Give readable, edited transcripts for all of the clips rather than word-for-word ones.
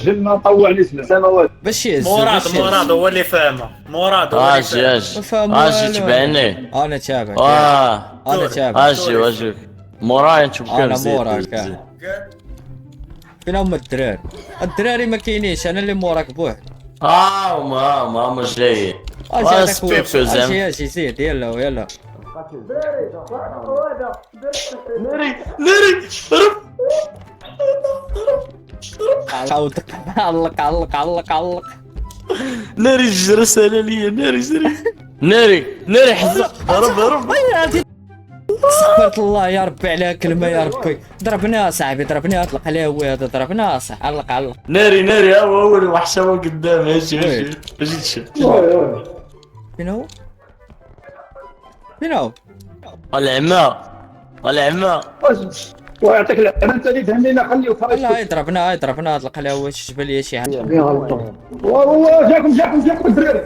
سجلنا طوعني سنوات. باش يهز مراد هو اللي فاهمه، مراد هو اللي اجي فاهمه. اجي فاهم اجي والو. تبعني. انا تابعك انا دوري. تابعك اجي موراي نشوف كيف انا زيد موراك فين هما الدراري ما كاينينش، انا اللي موراك بوحدي. ما جاي. اجي سبيبو زعما اجي زيد يلا ناري عاود علق ناري جرس على ليا ناري حزق هرب استغفرت الله يا ربي على كلمة يا ربي. ضربناه صاحبي ضربناه، اطلق عليه هو هذا ضربناه صح. علق ناري هو الوحشة هو قدام. اجي تشوف فين هو العمى ويعطيك العافيه انت اللي تهنينا. خليه وخرج. والله ضربناه اطلق عليه هو. جبل لي شي حاجة. والله جاكم الدراري.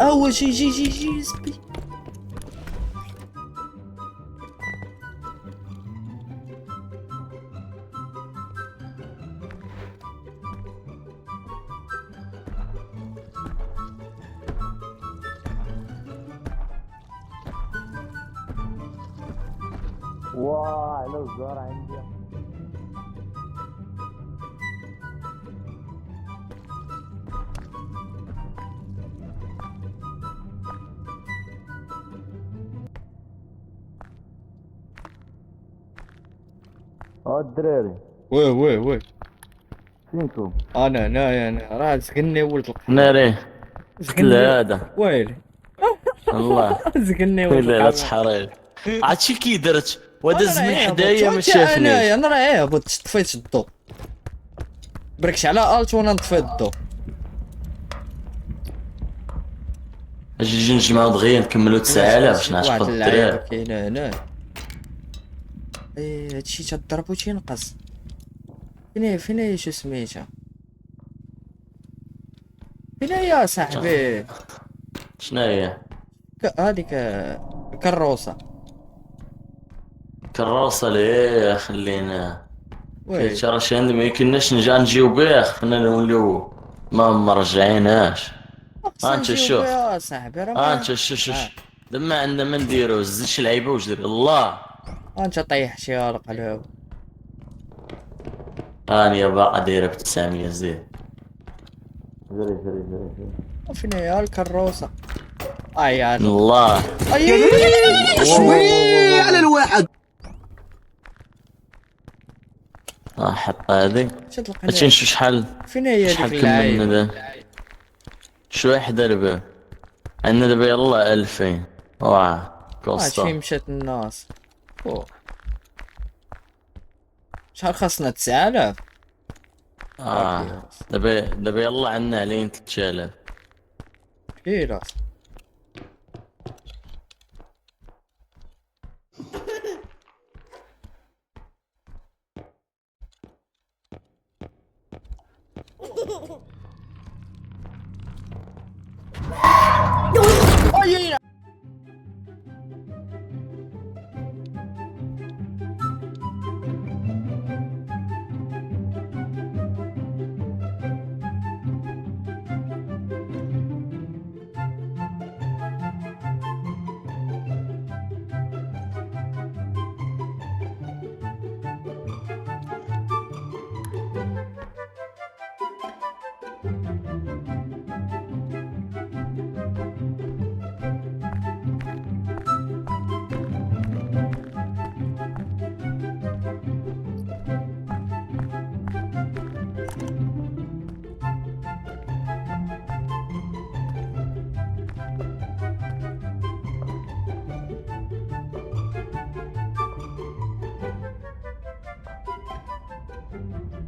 هو جي سبي. على الزهر عندي. الدراري وي فينكم؟ انا راه زقني ولد ناري لا هذا ويلي الله زقني ولد لا تحرير. عرفتي كي درت ودز من حدايا ما شافنيش. انا راه هبط طفيت الضو. بركش على الت وانا نطفي الضو. اجي نجمعو دغيا نكملو 9000 باش نعشقو واحد اللعيبة الدراري. كاين هنا. هادشي تضرب و تينقص. فين هي شو سميتها؟ فين هي صاحبي؟ شناهي؟ هاديك الكروسة. كروسة ليه خلينا وي ترى شي عندي ما يمكنناش نجيو بيه. خفنا نوليو ما مرجعيناش. انت شوف صاحبي راه انت شوف لما عندنا ما نديرو زدش لعيبه وجدير الله. انت طيح شي القلب. اني باقا دايره ب 900 زيد. جري فين هي الكروسة؟ يا الله شوي على الواحد. حط هذي شد هادشي نشوف شحال فين هي شحال ديك كملنا اللعيبة؟ دابا. شو وحده دابا عندنا دابا يلا 2000. واه هادشي كوستا مشات الناس. شحال خاصنا 9000؟ دابا يلا عندنا علينا 3000. كثيرة.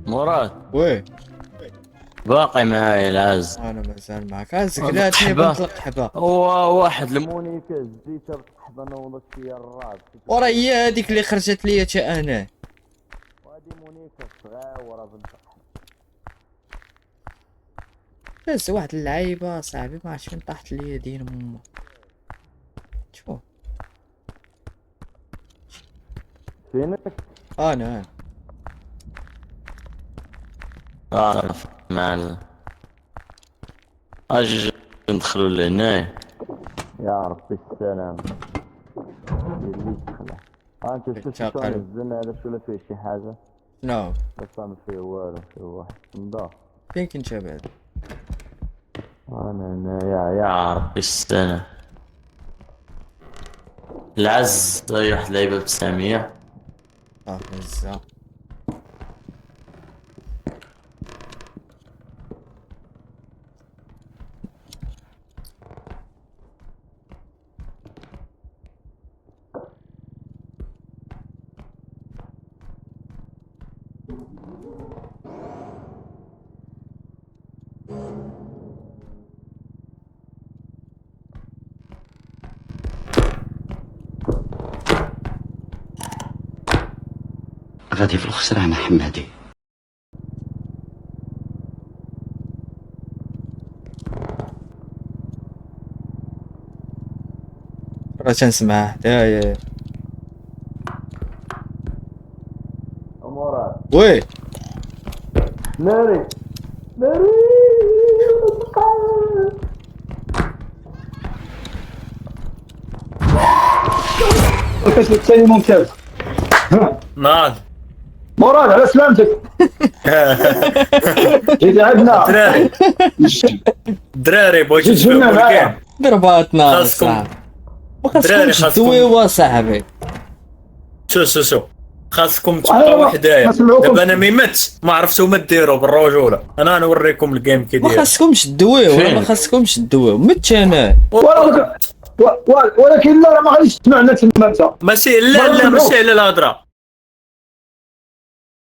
مراد وي باقي معايا العز. انا مازال معك زكلاتني حبة. بنطلق حبه. هو واحد المونيكا زيتها بالصحبه انا ولا فيا الراس. ورا هي هذيك اللي خرجت لي حتى انا. وهادي مونيكا صغيره بنت. بس واحد اللعيبه صاحبي ما عرفتش فين طاحت لي دين امه. شوف فينك؟ انا مع اجي ندخلوا لهنايا. يا ربي السلام. اللي دخل انت شوف شو نزلنا هذا شو فيه شي حاجه. نو بس ما فيه والو. فيه واحد صندوق. فين كنت بعد؟ انا يا ربي السلام. العز ضايع واحد لعيبه بساميه. هزه غادي في الخسران حمادي. راه تنسمع حدايا. مراد وي ناري ناري. الكسب الثاني ممتاز. ناض مراد على سلامتك. جيت عندنا دراري دراري بغيت جيت تفهموا لنا معايا. الجيم. ضرباتنا خاصكم- صاحبي. ما دراري خاصكمش خاصكم- دويوا صاحبي. شو خاصكم أيوة، تبقاو وحدايا. ما سمعوكم. دابا انا ميمت ما عرفتو ما ديروا بالرجوله. انا نوريكم الجيم كي ما داير. خاصكمش دويوا فين؟ ما خاصكمش دويوا مت انا. ولكن لا راه ما غاديش تسمعنا تما انت. ماشي لا ماشي على الهضره.